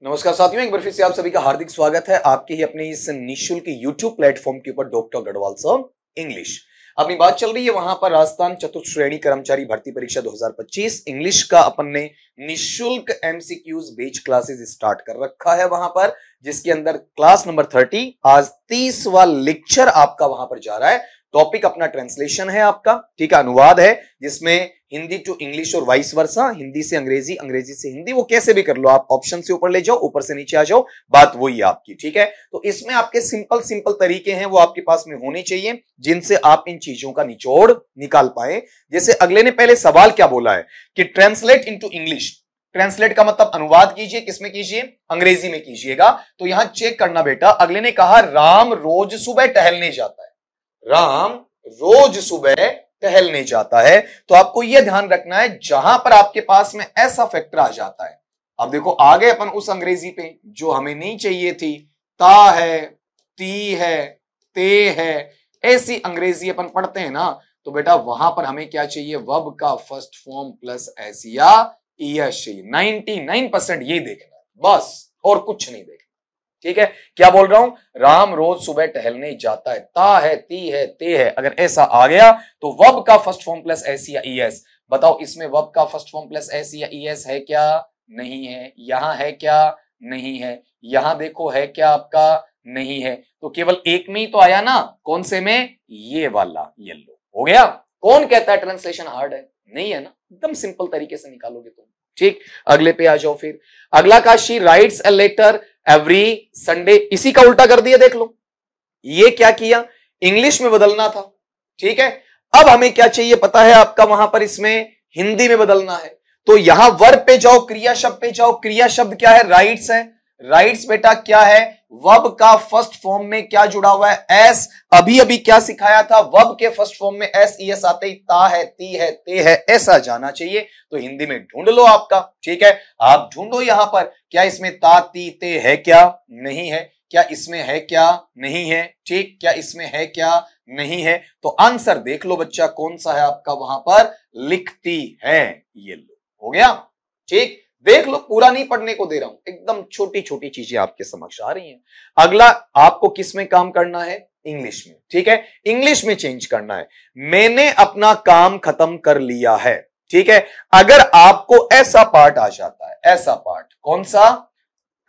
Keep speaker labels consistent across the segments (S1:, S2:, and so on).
S1: नमस्कार साथियों, एक बार फिर से आप सभी का हार्दिक स्वागत है आपके ही अपने इस निःशुल्क YouTube प्लेटफॉर्म के ऊपर डॉक्टर गढ़वाल सर इंग्लिश। अपनी बात चल रही है वहां पर राजस्थान चतुर्थ श्रेणी कर्मचारी भर्ती परीक्षा 2025 इंग्लिश का अपन ने निःशुल्क MCQs बेच क्लासेस स्टार्ट कर रखा है वहां पर, जिसके अंदर क्लास नंबर 30 आज 30वां लेक्चर आपका वहां पर जा रहा है। टॉपिक अपना ट्रांसलेशन है आपका, ठीक है, अनुवाद है जिसमें हिंदी टू इंग्लिश और वाइस वर्सा, हिंदी से अंग्रेजी, अंग्रेजी से हिंदी, वो कैसे भी कर लो आप, ऑप्शन से ऊपर ले जाओ, ऊपर से नीचे आ जाओ, बात वही है आपकी, ठीक है। तो इसमें आपके सिंपल सिंपल तरीके हैं वो आपके पास में होने चाहिए जिनसे आप इन चीजों का निचोड़ निकाल पाए। जैसे अगले ने पहले सवाल क्या बोला है कि ट्रांसलेट इनटू इंग्लिश। ट्रांसलेट का मतलब अनुवाद कीजिए, किसमें कीजिए, अंग्रेजी में कीजिएगा। तो यहां चेक करना बेटा, अगले ने कहा राम रोज सुबह टहलने जाता है, राम रोज सुबह टहलने जाता है। तो आपको यह ध्यान रखना है जहां पर आपके पास में ऐसा फैक्टर आ जाता है। अब देखो आगे अपन उस अंग्रेजी पे जो हमें नहीं चाहिए थी, ता है, ती है, ते है, ऐसी अंग्रेजी अपन पढ़ते हैं ना, तो बेटा वहां पर हमें क्या चाहिए, वर्ब का फर्स्ट फॉर्म प्लस एस या ईएस चाहिए। 99% ये देखना है बस, और कुछ नहीं देखना, ठीक है। क्या बोल रहा हूं, राम रोज सुबह टहलने जाता है, ता है, ती है, ते है, अगर ऐसा आ गया तो वर्ब का फर्स्ट फॉर्म प्लस एस या ईएस। बताओ इसमें वर्ब का फर्स्ट फॉर्म प्लस एस या ईएस है क्या, नहीं है। यहां है क्या, नहीं है। यहां देखो है क्या आपका, नहीं है। तो केवल एक में ही तो आया ना, कौन से में, ये वाला येलो हो गया। कौन कहता है ट्रांसलेशन हार्ड है, नहीं है ना, एकदम सिंपल तरीके से निकालोगे तुम, ठीक। अगले पे आ जाओ फिर। अगला का, she writes a letter every Sunday, इसी का उल्टा कर दिया, देख लो। ये क्या किया, इंग्लिश में बदलना था, ठीक है। अब हमें क्या चाहिए पता है आपका, वहां पर इसमें हिंदी में बदलना है। तो यहां वर्ब पे जाओ, क्रिया शब्द पे जाओ। क्रिया शब्द क्या है, राइट्स है। राइट्स बेटा क्या है, वर्ब का फर्स्ट फॉर्म में क्या जुड़ा हुआ है, एस। अभी अभी क्या सिखाया था, वर्ब के फर्स्ट फॉर्म में एस ईएस आते ही ता है, ती है, ते है, ऐसा जाना चाहिए। तो हिंदी में ढूंढ लो आपका, ठीक है। आप ढूंढो यहां पर, क्या इसमें ता, ती, ते है क्या, नहीं है। क्या इसमें है क्या, नहीं है, ठीक। क्या इसमें है क्या, नहीं है। तो आंसर देख लो बच्चा, कौन सा है आपका वहां पर, लिखती है, ये लो, हो गया, ठीक। देख लो, पूरा नहीं पढ़ने को दे रहा हूं, एकदम छोटी छोटी चीजें आपके समक्ष आ रही हैं। अगला आपको किस में काम करना है, इंग्लिश में, ठीक है। इंग्लिश में चेंज करना है। मैंने अपना काम खत्म कर लिया है, ठीक है। अगर आपको ऐसा पार्ट आ जाता है, ऐसा पार्ट कौन सा,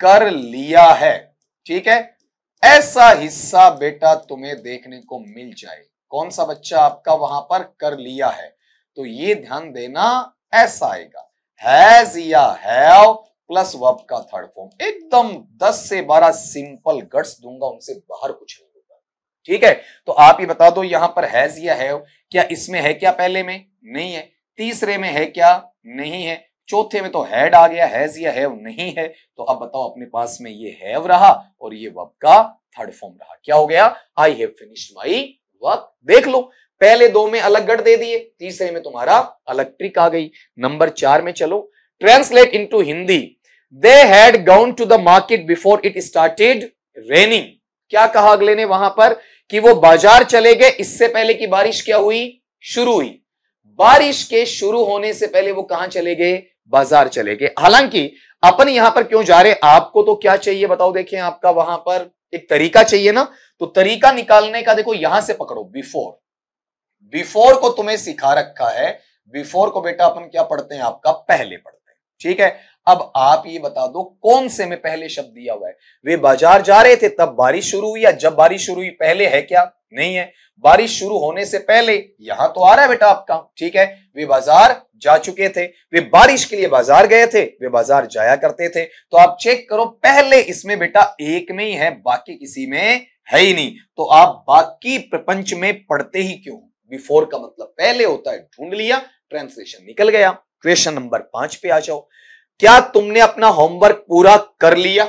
S1: कर लिया है, ठीक है, ऐसा हिस्सा बेटा तुम्हें देखने को मिल जाए। कौन सा बच्चा आपका वहां पर कर लिया है, तो ये ध्यान देना, ऐसा आएगा, हैज या हैव प्लस वर्ब का थर्ड फॉर्म। एकदम 10 से 12 सिंपल गट्स दूंगा, उनसे बाहर कुछ नहीं होगा, ठीक है। तो आप ये बता दो, यहां पर हैज या हैव, क्या इसमें है क्या, पहले में नहीं है। तीसरे में है क्या, नहीं है। चौथे में तो हैड आ गया, हैज या हैव नहीं है। तो अब बताओ, अपने पास में ये हैव रहा और ये वर्ब का थर्ड फॉर्म रहा, क्या हो गया, I have finished my work. देख लो, पहले दो में अलग गढ़ दे दिए, तीसरे में तुम्हारा अलग ट्रिक आ गई। नंबर 4 में चलो, translate into Hindi. They had gone to the market before it started raining. क्या कहा अगले ने वहां पर, कि वो बाजार चले गए इससे पहले कि बारिश क्या हुई, शुरू हुई। बारिश के शुरू होने से पहले वो कहां चले गए, बाजार चले गए। हालांकि अपन यहां पर क्यों जा रहे, आपको तो क्या चाहिए बताओ, देखें आपका वहां पर एक तरीका चाहिए ना, तो तरीका निकालने का देखो, यहां से पकड़ो, बिफोर। बिफोर को तुम्हें सिखा रखा है, बिफोर को बेटा अपन क्या पढ़ते हैं, आपका पहले पढ़ते हैं, ठीक है। अब आप ये बता दो, कौन से में पहले शब्द दिया हुआ है। वे बाजार जा रहे थे तब बारिश शुरू हुई, या जब बारिश शुरू हुई पहले है क्या, नहीं है। बारिश शुरू होने से पहले, यहां तो आ रहा है बेटा आपका, ठीक है। वे बाजार जा चुके थे, वे बारिश के लिए बाजार गए थे, वे बाजार जाया करते थे। तो आप चेक करो, पहले इसमें बेटा एक में ही है, बाकी किसी में है ही नहीं। तो आप बाकी प्रपंच में पढ़ते ही क्यों, बिफोर का मतलब पहले होता है, ढूंढ लिया, ट्रांसलेशन निकल गया। क्वेश्चन नंबर 5 पे आ जाओ। क्या तुमने अपना होमवर्क पूरा कर लिया,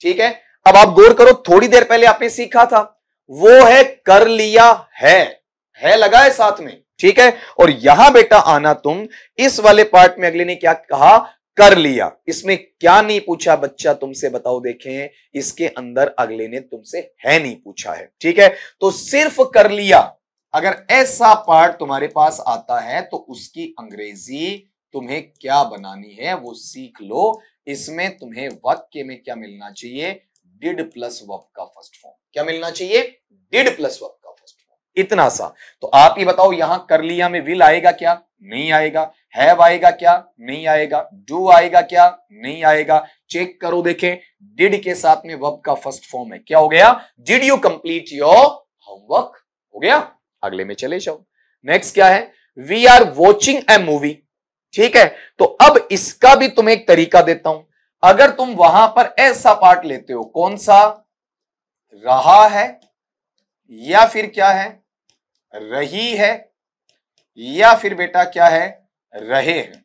S1: ठीक है। अब आप गौर करो, थोड़ी देर पहले आपने सीखा था, वो है कर लिया है लगा है साथ में, ठीक है। और यहां बेटा आना तुम, इस वाले पार्ट में अगले ने क्या कहा, कर लिया। इसमें क्या नहीं पूछा बच्चा तुमसे, बताओ देखें, इसके अंदर अगले ने तुमसे है नहीं पूछा है, ठीक है। तो सिर्फ कर लिया, अगर ऐसा पार्ट तुम्हारे पास आता है तो उसकी अंग्रेजी तुम्हें क्या बनानी है वो सीख लो। इसमें तुम्हें वाक्य में क्या मिलना चाहिए, डिड प्लस वर्ब का फर्स्ट फॉर्म। क्या मिलना चाहिए, डिड प्लस वर्ब का फर्स्ट फॉर्म, इतना सा। तो आप ही बताओ यहां कर लिया में विल आएगा क्या, नहीं आएगा। हैव आएगा क्या, नहीं आएगा। डू आएगा क्या, नहीं आएगा। चेक करो देखें, डिड के साथ में वर्ब का फर्स्ट फॉर्म है, क्या हो गया, did you complete your homework, हो गया। अगले में चले जाओ। नेक्स्ट क्या है, we are watching a movie. ठीक है, तो अब इसका भी तुम्हें एक तरीका देता हूं। अगर तुम वहां पर ऐसा पार्ट लेते हो, कौन सा, रहा है या फिर क्या है, रही है, या फिर बेटा क्या है, रहे हैं।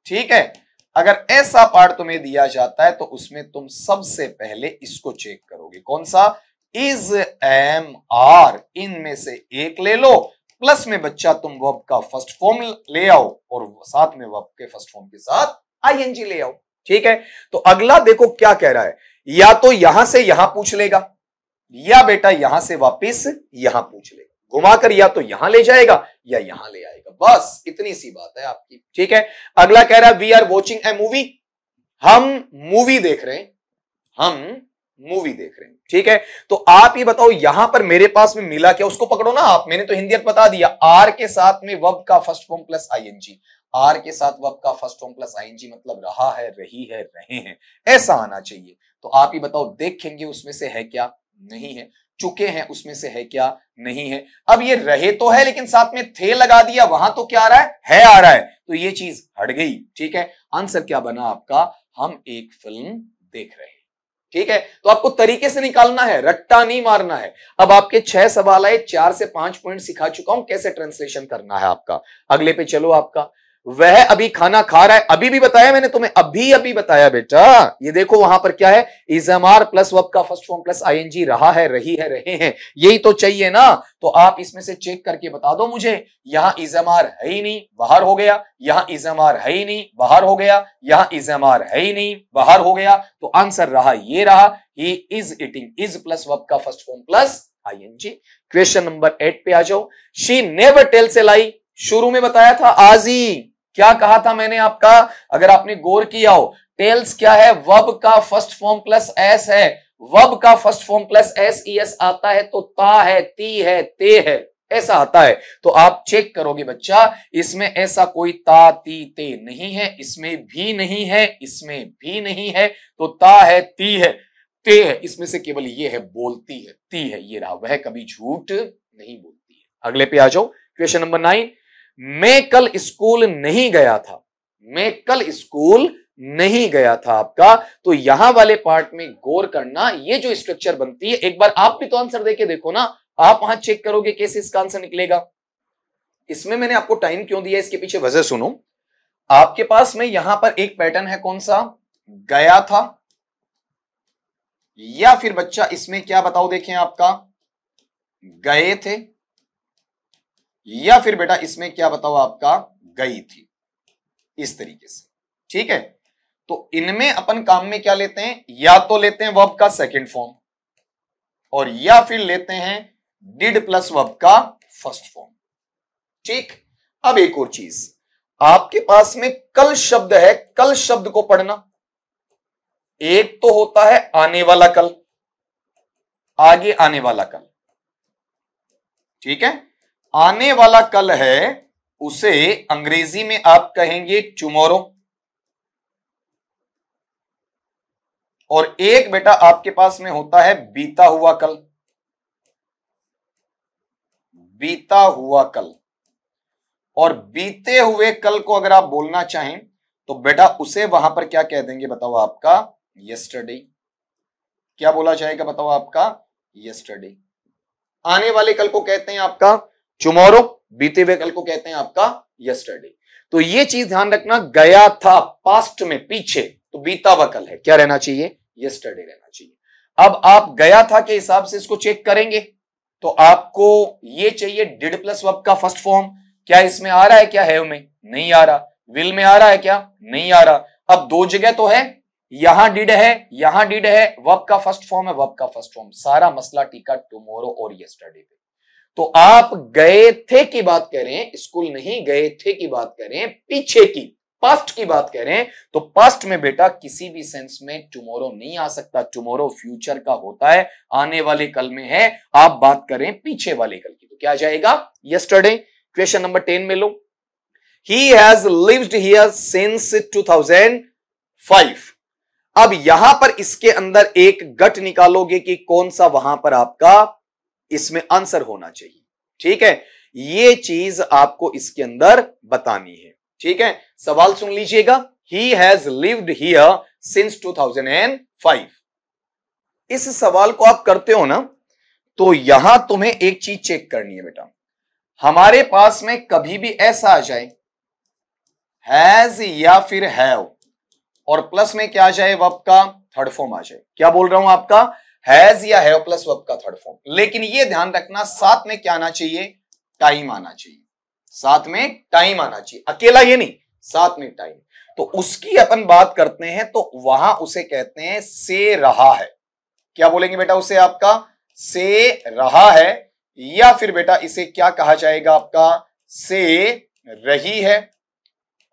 S1: ठीक है, अगर ऐसा पार्ट तुम्हें दिया जाता है तो उसमें तुम सबसे पहले इसको चेक करोगे, कौन सा, इज, एम, आर, इनमें से एक ले लो, प्लस में बच्चा तुम वर्ब का फर्स्ट फॉर्म ले आओ और साथ में वर्ब के फर्स्ट फॉर्म के साथ आईएनजी ले आओ। ठीक है, तो अगला देखो क्या कह रहा है, या तो यहां से यहां पूछ लेगा, या बेटा यहां से वापिस यहां पूछ लेगा, घुमाकर या तो यहां ले जाएगा या यहां ले आएगा, बस इतनी सी बात है आपकी। ठीक है, अगला कह रहा है we are watching a movie, हम मूवी देख रहे हैं, हम मूवी देख रहे हैं। ठीक है, तो आप ये बताओ यहां पर मेरे पास में मिला क्या, उसको पकड़ो ना आप, मैंने तो हिंदी अर्थ बता दिया, आर के साथ में वर्ब का first form plus ING, are के साथ वर्ब का फर्स्ट फॉर्म प्लस आईएनजी मतलब रहा है, रही है, रहे हैं, ऐसा आना चाहिए। तो आप ही बताओ देखेंगे उसमें से है क्या, नहीं है। चुके हैं उसमें से है क्या, नहीं है। अब ये रहे तो है लेकिन साथ में थे लगा दिया, वहां तो क्या आ रहा है आ रहा है, तो ये चीज हट गई। ठीक है, आंसर क्या बना आपका, हम एक फिल्म देख रहे हैं। ठीक है, तो आपको तरीके से निकालना है, रट्टा नहीं मारना है। अब आपके 6 सवाल आए, 4 से 5 पॉइंट सिखा चुका हूं कैसे ट्रांसलेशन करना है आपका। अगले पे चलो, आपका वह अभी खाना खा रहा है, अभी भी बताया मैंने तुम्हें, अभी बताया बेटा। ये देखो वहां पर क्या है, इजमार प्लस वर्ब का फर्स्ट फॉर्म प्लस आईएनजी, रहा है, रही है, रहे हैं, यही तो चाहिए ना। तो आप इसमें से चेक करके बता दो मुझे, यहां इजमार है ही नहीं, बाहर हो गया, यहां इजमार है ही नहीं, बाहर हो गया, यहां इजमार है ही नहीं, बाहर हो गया, तो आंसर रहा, ये रहा, he is eating, is plus verb का first form plus ING. Question number 8 पे आ जाओ, she never tells a lie, शुरू में बताया था आज ही, क्या कहा था मैंने आपका, अगर आपने गौर किया हो, टेल्स क्या है, वर्ब का फर्स्ट फॉर्म प्लस एस है, वर्ब का first form plus S E S आता है तो ता है, ती है, ते है, ऐसा आता है। तो आप चेक करोगे बच्चा, इसमें ऐसा कोई ता, ती, ते नहीं है, इसमें भी नहीं है, इसमें भी नहीं है, तो ता है, ती है, ते है, इसमें से केवल ये है, बोलती है, ती है, ये रहा, वह कभी झूठ नहीं बोलती है। अगले पे आ जाओ, क्वेश्चन नंबर 9, मैं कल स्कूल नहीं गया था, मैं कल स्कूल नहीं गया था आपका। तो यहां वाले पार्ट में गौर करना, ये जो स्ट्रक्चर बनती है, एक बार आप भी तो आंसर देके देखो ना, आप वहां चेक करोगे कैसे इसका आंसर निकलेगा। इसमें मैंने आपको टाइम क्यों दिया, इसके पीछे वजह सुनो। आपके पास में यहां पर एक पैटर्न है, कौन सा, गया था, या फिर बच्चा इसमें क्या बताओ, देखें आपका गए थे, या फिर बेटा इसमें क्या बताओ आपका गई थी, इस तरीके से। ठीक है, तो इनमें अपन काम में क्या लेते हैं, या तो लेते हैं वर्ब का सेकंड फॉर्म, और या फिर लेते हैं डिड प्लस वर्ब का फर्स्ट फॉर्म। ठीक, अब एक और चीज, आपके पास में कल शब्द है, कल शब्द को पढ़ना, एक तो होता है आने वाला कल, आगे आने वाला कल। ठीक है, आने वाला कल है, उसे अंग्रेजी में आप कहेंगे टुमारो, और एक बेटा आपके पास में होता है बीता हुआ कल, बीता हुआ कल। और बीते हुए कल को अगर आप बोलना चाहें तो बेटा उसे वहां पर क्या कह देंगे बताओ, आपका यस्टरडे। क्या बोला जाएगा बताओ, आपका यस्टरडे। आने वाले कल को कहते हैं आपका टुमारो, बीते हुए कल को कहते हैं आपका यस्टरडे। तो ये चीज ध्यान रखना, गया था पास्ट में, पीछे, तो बीता हुआ कल है, क्या रहना चाहिए, यस्टरडे रहना चाहिए। अब आप गया था के हिसाब से इसको चेक करेंगे तो आपको ये चाहिए डिड प्लस वर्ब का फर्स्ट फॉर्म, क्या इसमें आ रहा है, क्या है में नहीं आ रहा, विल में आ रहा है क्या, नहीं आ रहा। अब दो जगह तो है, यहां डिड है, यहां डिड है, वर्ब का फर्स्ट फॉर्म है, वर्ब का फर्स्ट फॉर्म, सारा मसला टीका टुमारो और यस्टरडे पे। तो आप गए थे की बात करें, स्कूल नहीं गए थे की बात करें, पीछे की, पास्ट की बात कह रहे हैं तो पास्ट में बेटा किसी भी सेंस में टुमारो नहीं आ सकता। टुमारो फ्यूचर का होता है, आने वाले कल में है। आप बात करें पीछे वाले कल की तो क्या आ जाएगा? यस्टरडे। क्वेश्चन नंबर 10 में लो, he has lived here since 2005। अब यहां पर इसके अंदर एक गट निकालोगे कि कौन सा वहां पर आपका इसमें आंसर होना चाहिए। ठीक है, ये चीज आपको इसके अंदर बतानी है। ठीक है, सवाल सुन लीजिएगा। ही हैज लिव्ड हियर सिंस 2005। इस सवाल को आप करते हो ना तो यहां तुम्हें एक चीज चेक करनी है बेटा, हमारे पास में कभी भी ऐसा आ जाए हैज या फिर हैव और प्लस में क्या आ जाए, वर्ब का थर्ड फॉर्म आ जाए। क्या बोल रहा हूं आपका, हैज या हैव प्लस वर्ब का थर्ड फॉर्म। लेकिन ये ध्यान रखना साथ में क्या आना चाहिए, टाइम आना चाहिए। साथ में टाइम आना चाहिए, अकेला ये नहीं, साथ में टाइम। तो उसकी अपन बात करते हैं तो वहां उसे कहते हैं से रहा है। क्या बोलेंगे बेटा उसे, आपका से रहा है, या फिर बेटा इसे क्या कहा जाएगा आपका, से रही है,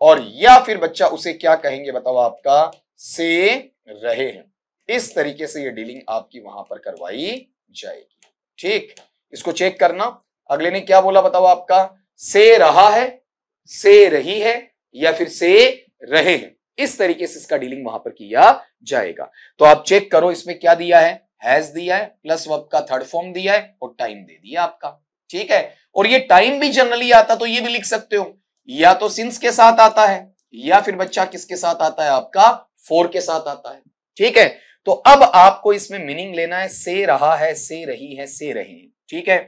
S1: और या फिर बच्चा उसे क्या कहेंगे बताओ आपका, से रहे हैं। इस तरीके से ये डीलिंग आपकी वहां पर करवाई जाएगी। ठीक, इसको चेक करना। अगले ने क्या बोला बताओ आपका, से रहा है, से रही है, या फिर से रहे हैं। इस तरीके से इसका डीलिंग वहां पर किया जाएगा। तो आप चेक करो इसमें क्या दिया है, हैज दिया है प्लस वर्ब का थर्ड फॉर्म दिया है और टाइम दे दिया आपका। ठीक है, और ये टाइम भी जनरली आता तो ये भी लिख सकते हो, या तो सिंस के साथ आता है या फिर बच्चा किसके साथ आता है आपका, फॉर के साथ आता है। ठीक है, तो अब आपको इसमें मीनिंग लेना है, से रहा है, से रही है, से रहे हैं। ठीक है,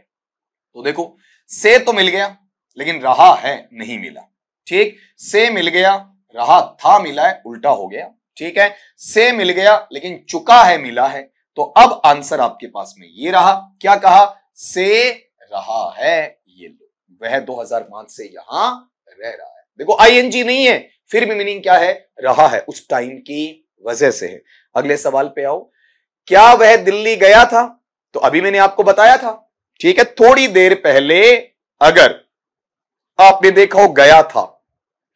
S1: तो देखो से तो मिल गया लेकिन रहा है नहीं मिला। ठीक, से मिल गया, रहा था मिला है, उल्टा हो गया। ठीक है, से मिल गया लेकिन चुका है मिला है। तो अब आंसर आपके पास में ये रहा, क्या कहा, से रहा है, ये लो, वह 2005 से यहां रह रहा है। देखो आईएनजी नहीं है, फिर भी मीनिंग क्या है, रहा है, उस टाइम की वजह से है। अगले सवाल पे आओ, क्या वह दिल्ली गया था? तो अभी मैंने आपको बताया था। ठीक है, थोड़ी देर पहले अगर आपने देखा हो गया था,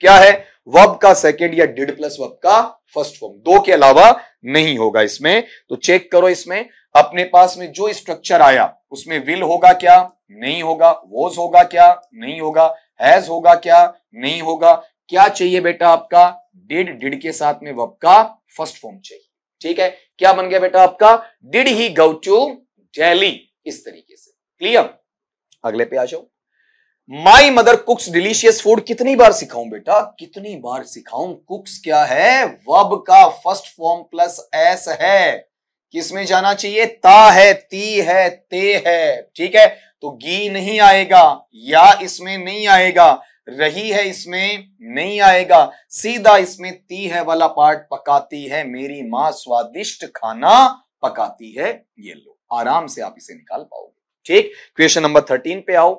S1: क्या है, वर्ब का सेकंड या डिड प्लस वर्ब का फर्स्ट फॉर्म, दो के अलावा नहीं होगा इसमें। तो चेक करो इसमें अपने पास में जो स्ट्रक्चर आया उसमें विल होगा क्या, नहीं होगा, वॉज होगा क्या, नहीं होगा, हैज होगा क्या, नहीं होगा। क्या चाहिए बेटा आपका, डिड के साथ में वर्ब का फर्स्ट फॉर्म चाहिए। ठीक है, क्या बन गया बेटा आपका, did he go to Delhi. इस तरीके से क्लियर। अगले पे आ जाओ, my mother cooks delicious food. कितनी बार सिखाऊं बेटा, कितनी बार सिखाऊं। कुक्स क्या है, वर्ब का फर्स्ट फॉर्म प्लस एस है, किसमें जाना चाहिए, ता है, ती है, ते है। ठीक है, तो गी नहीं आएगा, या इसमें नहीं आएगा, रही है इसमें नहीं आएगा, सीधा इसमें ती है वाला पार्ट, पकाती है मेरी मां स्वादिष्ट खाना पकाती है। ये लो, आराम से आप इसे निकाल पाओगे। ठीक, क्वेश्चन नंबर 13 पे आओ,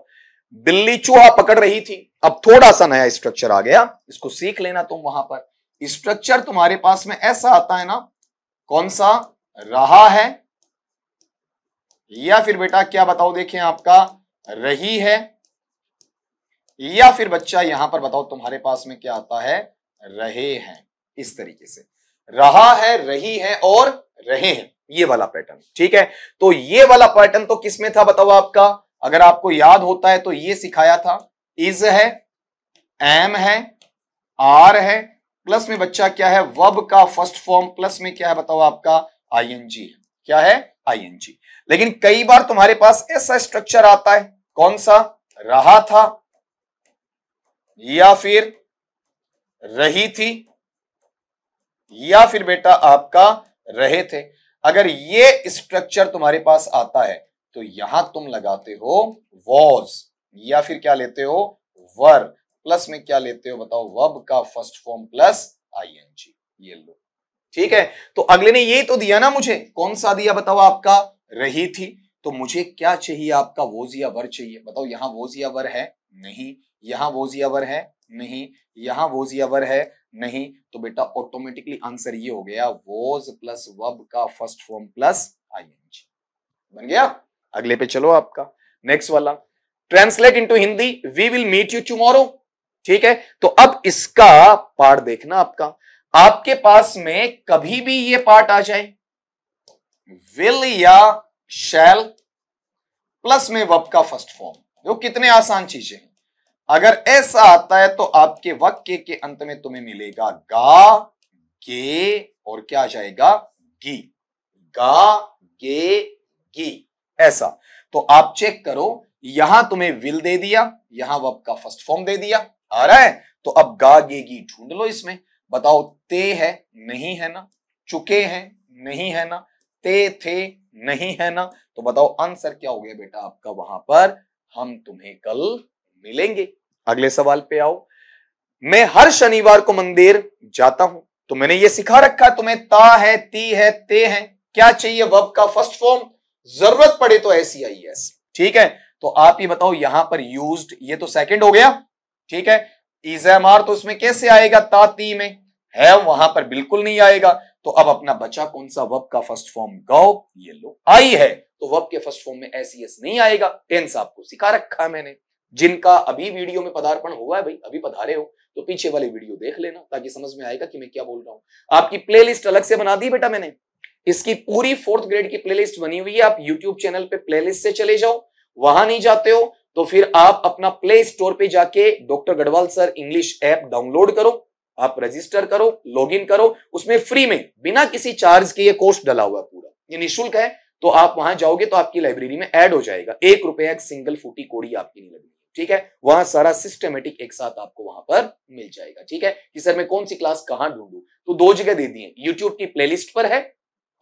S1: बिल्ली चूहा पकड़ रही थी। अब थोड़ा सा नया स्ट्रक्चर आ गया, इसको सीख लेना तुम। वहां पर स्ट्रक्चर तुम्हारे पास में ऐसा आता है ना, कौन सा, रहा है, या फिर बेटा क्या बताओ, देखें आपका रही है, या फिर बच्चा यहां पर बताओ तुम्हारे पास में क्या आता है, रहे हैं। इस तरीके से रहा है, रही है और रहे हैं, ये वाला पैटर्न। ठीक है, तो ये वाला पैटर्न तो किसमें था बताओ आपका, अगर आपको याद होता है तो ये सिखाया था, इज है, एम है, आर है, प्लस में बच्चा क्या है, वर्ब का फर्स्ट फॉर्म, प्लस में क्या है बताओ आपका, आईएनजी है। क्या है, आईएनजी। लेकिन कई बार तुम्हारे पास ऐसा स्ट्रक्चर आता है, कौन सा, रहा था, या फिर रही थी, या फिर बेटा आपका रहे थे। अगर ये स्ट्रक्चर तुम्हारे पास आता है तो यहां तुम लगाते हो वॉज, या फिर क्या लेते हो, वर, प्लस में क्या लेते हो बताओ, वर्ब का फर्स्ट फॉर्म प्लस आईएनजी। ये लो। ठीक है, तो अगले ने ये तो दिया ना मुझे, कौन सा दिया बताओ आपका, रही थी। तो मुझे क्या चाहिए आपका, वोज या वर चाहिए। बताओ यहां वोज या वर है, नहीं, यहां वोज या वर है, नहीं, यहां वोज या वर है, नहीं। तो बेटा ऑटोमेटिकली आंसर ये हो गया, वोज प्लस वर्ब का फर्स्ट फॉर्म प्लस आईएनजी। बन गया। अगले पे चलो आपका नेक्स्ट वाला, translate into Hindi, we will meet you tomorrow. ठीक है, तो अब इसका पार्ट देखना आपका, आपके पास में कभी भी ये पार्ट आ जाए, विल या शैल प्लस में वर्ब का फर्स्ट फॉर्म, जो कितने आसान चीजें हैं। अगर ऐसा आता है तो आपके वाक्य के अंत में तुम्हें मिलेगा गा, गे और क्या आ जाएगा, गी, गा, गे, गी, ऐसा। तो आप चेक करो, यहां तुम्हें विल दे दिया, यहां वर्ब का फर्स्ट फॉर्म दे दिया, आ रहा है। तो अब गा, गे, गी ढूंढ लो इसमें, बताओ ते है, नहीं है ना, चुके हैं, नहीं है ना, ते थे, नहीं है ना, तो बताओ आंसर क्या हो गया बेटा आपका वहां पर। हम तुम्हें कल मिलेंगे। अगले सवाल पे आओ। मैं हर शनिवार को मंदिर जाता हूं, तो मैंने ये सिखा रखा है तुम्हें, ता है, ती है, ते है, क्या चाहिए वर्ब का फर्स्ट फॉर्म, जरूरत पड़े तो SEIS, ठीक है। तो आप ये बताओ यहां पर यूज्ड, ये तो सेकंड हो गया, ठीक है। इज़-एम-आर तो इसमें कैसे आएगा, ता ती में है, वहां पर बिल्कुल नहीं आएगा। तो अब अपना बचा कौन सा वर्ब का फर्स्ट फॉर्म, गो, ये लो आई है, तो वर्ब के फर्स्ट फॉर्म में SES नहीं आएगा। टेंस आपको सिखा रखा है मैंने, जिनका अभी वीडियो में पदार्पण हुआ है भाई, अभी पधारे हो तो पीछे वाले वीडियो देख लेना, ताकि समझ में आएगा कि मैं क्या बोल रहा हूं। आपकी प्लेलिस्ट अलग से बना दी बेटा मैंने, इसकी पूरी 4th ग्रेड की प्लेलिस्ट बनी हुई है। आप यूट्यूब चैनल पे प्लेलिस्ट से चले जाओ, वहां नहीं जाते हो तो फिर आप अपना प्ले स्टोर पे जाके doctor Garhwal sir English app download करो, आप रजिस्टर करो, लॉगिन करो, उसमें फ्री में बिना किसी चार्ज के ये कोर्स डला हुआ पूरा, ये निःशुल्क है। तो आप वहां जाओगे तो आपकी लाइब्रेरी में ऐड हो जाएगा, 1 रुपया एक सिंगल फूटी कोड़ी आपकी नहीं लगेगी, ठीक है। वहां सारा सिस्टमेटिक एक साथ आपको वहां पर मिल जाएगा, ठीक है। कि सर मैं कौन सी क्लास कहां ढूंढूं, तो 2 जगह दे दी है, यूट्यूब की प्लेलिस्ट पर है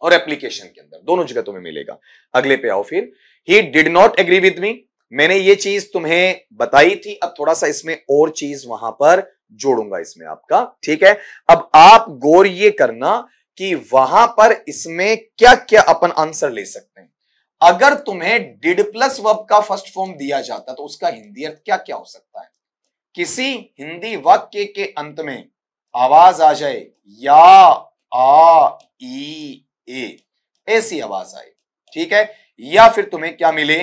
S1: और एप्लीकेशन के अंदर, दोनों जगह तुम्हें मिलेगा। अगले पे आओ फिर, he did not agree with me, मैंने ये चीज तुम्हें बताई थी, अब थोड़ा सा इसमें और चीज वहां पर जोड़ूंगा इसमें आपका, ठीक है। अब आप गौर ये करना कि वहां पर इसमें क्या क्या अपन आंसर ले सकते हैं। अगर तुम्हें डिड प्लस वर्ब का फर्स्ट फॉर्म दिया जाता तो उसका हिंदी अर्थ क्या क्या हो सकता है। किसी हिंदी वाक्य के अंत में आवाज आ जाए, या, आ, ई, ए, ऐसी आवाज आए, ठीक है। या फिर तुम्हें क्या मिले,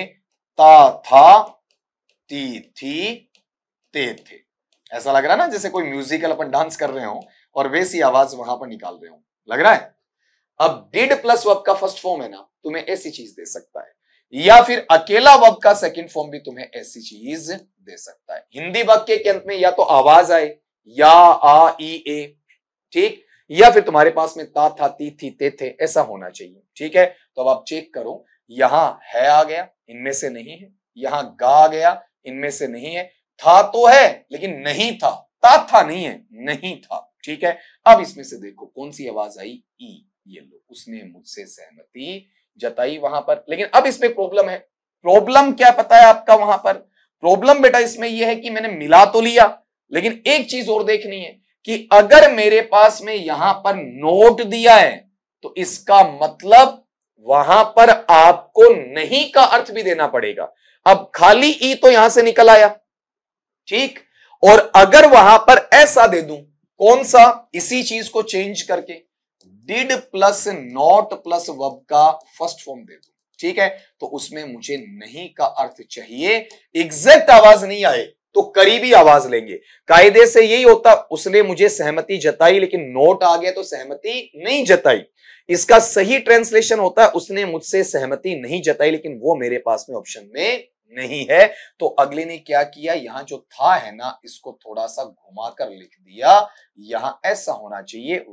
S1: ता, था, ती, थी, ते, थे। ऐसा लग रहा है ना जैसे कोई म्यूजिकल अपन डांस कर रहे हो और वैसी आवाज वहां पर निकाल रहे हो, लग रहा है। अब डिड प्लस वर्ब का फर्स्ट फॉर्म है ना, तुम्हें ऐसी चीज दे सकता है, या फिर अकेला वर्ब का सेकंड फॉर्म भी तुम्हें ऐसी चीज दे सकता है। हिंदी वाक्य के अंत में या तो आवाज आए, या, आ, ई, ए, ठीक, या फिर तुम्हारे पास में ता, था, ती, थी, ते, थे, ऐसा होना चाहिए, ठीक है। तो अब आप चेक करो, यहां है आ गया, इनमें से नहीं है, यहां गा आ गया, इनमें से नहीं है, था तो है लेकिन नहीं था, ता था नहीं है, नहीं था, ठीक है। अब इसमें से देखो कौन सी आवाज आई, ई, ये लो, उसने मुझसे सहमति जताई वहां पर। लेकिन अब इसमें प्रॉब्लम है, प्रॉब्लम क्या पता है आपका वहां पर, प्रॉब्लम बेटा इसमें यह है कि मैंने मिला तो लिया, लेकिन एक चीज और देखनी है कि अगर मेरे पास में यहां पर नोट दिया है तो इसका मतलब वहां पर आपको नहीं का अर्थ भी देना पड़ेगा। अब खाली ई तो यहां से निकल आया, ठीक, और अगर वहां पर ऐसा दे दूं, कौन सा, इसी चीज को चेंज करके did plus not plus verb का फर्स्ट फॉर्म दे दूं, ठीक है, तो उसमें मुझे नहीं का अर्थ चाहिए, एग्जैक्ट आवाज नहीं आए तो करीबी आवाज लेंगे। कायदे से यही होता, उसने मुझे सहमति जताई लेकिन नोट आ गया तो सहमति नहीं जताई। इसका सही ट्रांसलेशन होता है, उसने मुझसे सहमति नहीं जताई लेकिन वो मेरे पास में ऑप्शन में नहीं है। तो अगले ने क्या किया, यहां जो था है ना, इसको थोड़ा सा घुमाकर लिख दिया, यहां ऐसा होना चाहिए,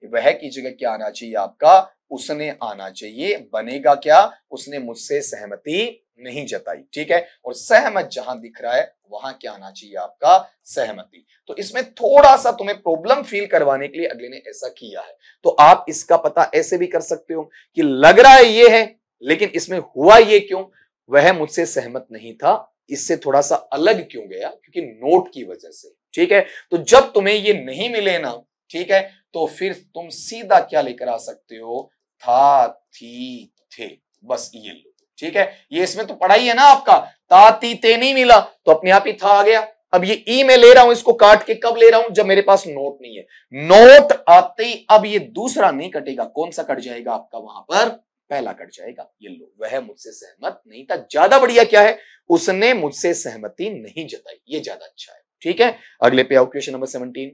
S1: वह की जगह क्या आना चाहिए आपका, उसने आना चाहिए। बनेगा क्या, उसने मुझसे सहमति नहीं जताई, ठीक है। और सहमत जहां दिख रहा है वहां क्या आना चाहिए आपका, सहमति। तो इसमें थोड़ा सा तुम्हें प्रॉब्लम फील करवाने के लिए अगले ने ऐसा किया है। तो आप इसका पता ऐसे भी कर सकते हो कि लग रहा है ये है लेकिन इसमें हुआ ये क्यों, वह मुझसे सहमत नहीं था, इससे थोड़ा सा अलग क्यों गया, क्योंकि नोट की वजह से, ठीक है। तो जब तुम्हें ये नहीं मिले ना, ठीक है, तो फिर तुम सीधा क्या लेकर आ सकते हो, था, थी, थे, बस ये लो, ठीक है। ये इसमें तो पढ़ा ही है ना आपका, ता, ती, ते नहीं मिला तो अपने आप ही था आ गया। अब ये ई में ले रहा हूं, इसको काट के कब ले रहा हूं, जब मेरे पास नोट नहीं है। नोट आते ही अब ये दूसरा नहीं कटेगा, कौन सा कट जाएगा आपका वहां पर, पहला कट जाएगा, ये लो, वह मुझसे सहमत नहीं था। ज्यादा बढ़िया क्या है, उसने मुझसे सहमति नहीं जताई, ये ज्यादा अच्छा है, ठीक है, अगले पे आओ, क्वेश्चन नंबर 17।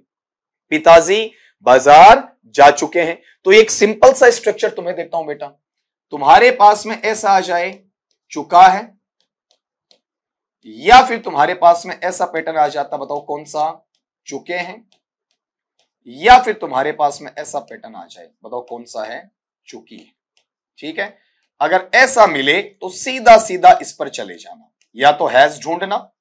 S1: पिताजी बाजार जा चुके हैं। तो एक सिंपल सा स्ट्रक्चर तुम्हें देता हूं बेटा, तुम्हारे पास में ऐसा आ जाए चुका है, या फिर तुम्हारे पास में ऐसा पैटर्न आ जाता, बताओ कौन सा, चुके हैं, या फिर तुम्हारे पास में ऐसा पैटर्न आ जाए, बताओ कौन सा है, चुकी है। ठीक है, अगर ऐसा मिले तो सीधा सीधा इस पर चले जाना, या तो हैज ढूंढना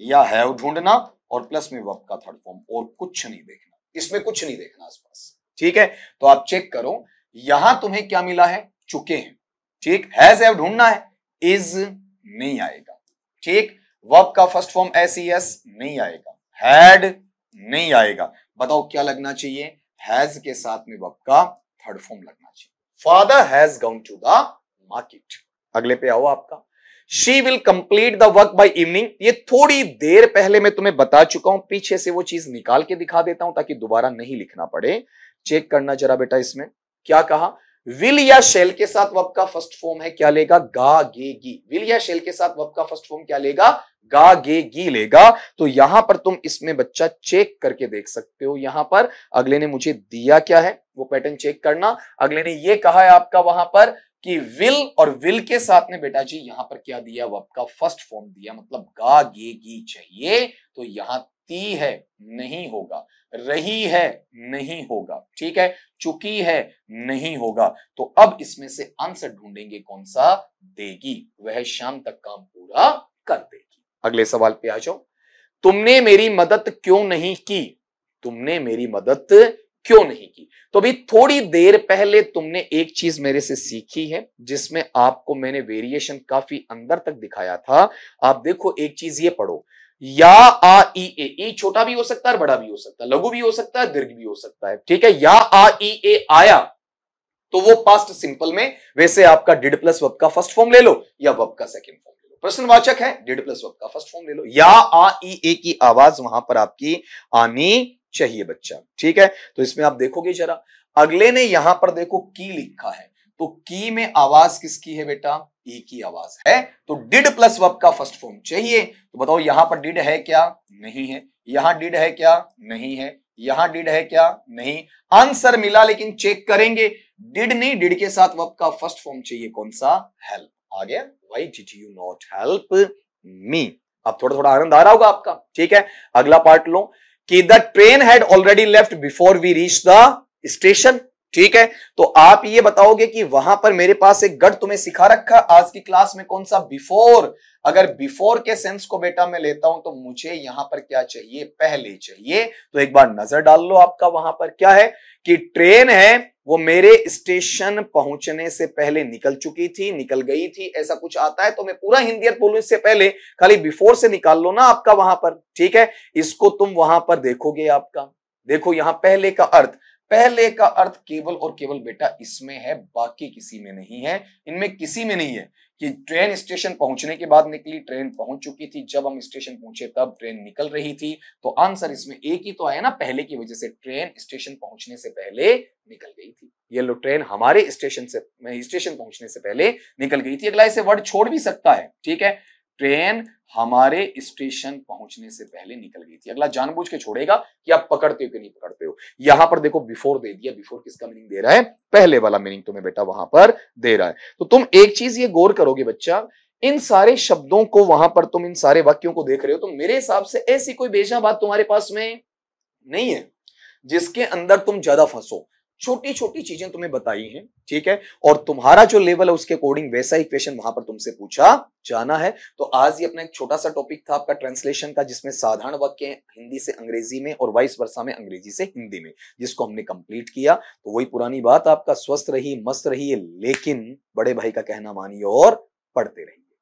S1: या हैव ढूंढना और प्लस में वर्ब का थर्ड फॉर्म, और कुछ नहीं देखना, इसमें कुछ नहीं देखना आसपास। ठीक है, तो आप चेक करो, यहां तुम्हें क्या मिला है, चुके हैं। ठीक, हैज हैव ढूंढना है, इज नहीं आएगा। ठीक, वर्ब का फर्स्ट फॉर्म एस नहीं आएगा, हैड नहीं आएगा, बताओ क्या लगना चाहिए, हैज के साथ में वर्ब का थर्ड फॉर्म लगना चाहिए। Father has gone to the market. अगले पे आओ आपका, she will complete the work by evening. ये थोड़ी देर पहले मैं तुम्हें बता चुका हूं, पीछे से वो चीज निकाल के दिखा देता हूं ताकि दोबारा नहीं लिखना पड़े। चेक करना जरा बेटा, इसमें क्या कहा, विल या शेल के साथ वर्ब का फर्स्ट फॉर्म है, क्या लेगा, गा गे गी। विल या शेल के साथ वर्ब का फर्स्ट फॉर्म क्या लेगा, गा गे गी लेगा। तो यहां पर तुम इसमें बच्चा चेक करके देख सकते हो, यहां पर अगले ने मुझे दिया क्या है वो पैटर्न चेक करना। अगले ने ये कहा है आपका वहां पर कि विल, और विल के साथ में बेटा जी यहां पर क्या दिया, वर्ब का फर्स्ट फॉर्म दिया, मतलब गा गे गी चाहिए, तो यहां ती है नहीं होगा, रही है नहीं होगा, ठीक है, चुकी है नहीं होगा। तो अब इसमें से आंसर ढूंढेंगे कौन सा, देगी, वह शाम तक काम पूरा कर देगी। अगले सवाल पे आ जाओ, तुमने मेरी मदद क्यों नहीं की, तुमने मेरी मदद क्यों नहीं की। तो अभी थोड़ी देर पहले तुमने एक चीज मेरे से सीखी है, जिसमें आपको मैंने वेरिएशन काफी अंदर तक दिखाया था। आप देखो एक चीज ये पढ़ो, या आ ई ए, ई छोटा भी हो सकता है बड़ा भी हो सकता है, लघु भी हो सकता है दीर्घ भी हो सकता है। ठीक है, या आ ई ए आया तो वो पास्ट सिंपल में वैसे आपका डिड प्लस वर्ब का फर्स्ट फॉर्म ले लो या वर्ब का सेकंड फॉर्म ले लो, प्रश्नवाचक है डिड प्लस वर्ब का फर्स्ट फॉर्म ले लो, या आ ई ए की आवाज वहां पर आपकी आनी चाहिए बच्चा। ठीक है, तो इसमें आप देखोगे जरा, अगले ने यहां पर देखो की लिखा है, तो की में आवाज किसकी है बेटा, ई की आवाज है, तो डिड प्लस वर्ब का फर्स्ट फॉर्म चाहिए। तो बताओ यहां पर डिड है क्या, नहीं है, यहां डिड है क्या, नहीं है, यहां डिड है क्या, नहीं। आंसर मिला, लेकिन चेक करेंगे, डिड नहीं, डिड के साथ वर्ब का फर्स्ट फॉर्म चाहिए कौन सा, हेल्प। आ गया, why did you not help me. अब थोड़ा थोड़ा आनंद आ रहा होगा आपका। ठीक है, अगला पार्ट लो, कि the train had already left before we reach the station. ठीक है, तो आप ये बताओगे कि वहां पर मेरे पास एक गढ़ तुम्हें सिखा रखा आज की क्लास में, कौन सा, बिफोर। अगर बिफोर के सेंस को बेटा मैं लेता हूं तो मुझे यहां पर क्या चाहिए, पहले चाहिए। तो एक बार नजर डाल लो, आपका वहां पर क्या है कि ट्रेन है वो मेरे स्टेशन पहुंचने से पहले निकल चुकी थी, निकल गई थी, ऐसा कुछ आता है तो मैं पूरा हिंदी बोलूं इससे पहले, खाली बिफोर से निकाल लो ना आपका वहां पर। ठीक है, इसको तुम वहां पर देखोगे, आपका देखो यहां पहले का अर्थ, पहले का अर्थ केवल और केवल बेटा इसमें है, बाकी किसी में नहीं है। इनमें किसी में नहीं है कि ट्रेन स्टेशन पहुंचने के बाद निकली, ट्रेन पहुंच चुकी थी, जब हम स्टेशन पहुंचे तब ट्रेन निकल रही थी। तो आंसर इसमें एक ही तो आया ना, पहले की वजह से ट्रेन स्टेशन पहुंचने से पहले निकल गई थी। ये लो, ट्रेन हमारे स्टेशन पहुंचने से पहले निकल गई थी। अगला इसे वर्ड छोड़ भी सकता है। ठीक है, ट्रेन हमारे स्टेशन पहुंचने से पहले निकल गई थी। अगला जानबूझ के छोड़ेगा कि आप पकड़ते हो कि नहीं पकड़ते हो। यहां पर देखो बिफोर दे दिया, बिफोर किसका मीनिंग दे रहा है, पहले वाला मीनिंग तुम्हें बेटा वहां पर दे रहा है। तो तुम एक चीज ये गौर करोगे बच्चा, इन सारे शब्दों को वहां पर तुम इन सारे वाक्यों को देख रहे हो, तो मेरे हिसाब से ऐसी कोई बेजा बात तुम्हारे पास में नहीं है जिसके अंदर तुम ज्यादा फंसो। छोटी छोटी चीजें तुम्हें बताई हैं। ठीक है, और तुम्हारा जो लेवल है उसके अकॉर्डिंग वैसा ही क्वेश्चन वहां पर तुमसे पूछा जाना है। तो आज ये अपना एक छोटा सा टॉपिक था आपका ट्रांसलेशन का, जिसमें साधारण वाक्य हिंदी से अंग्रेजी में और वाइस वर्सा में अंग्रेजी से हिंदी में, जिसको हमने कंप्लीट किया। तो वही पुरानी बात, आपका स्वस्थ रही, मस्त रही, लेकिन बड़े भाई का कहना मानिए और पढ़ते रहिए।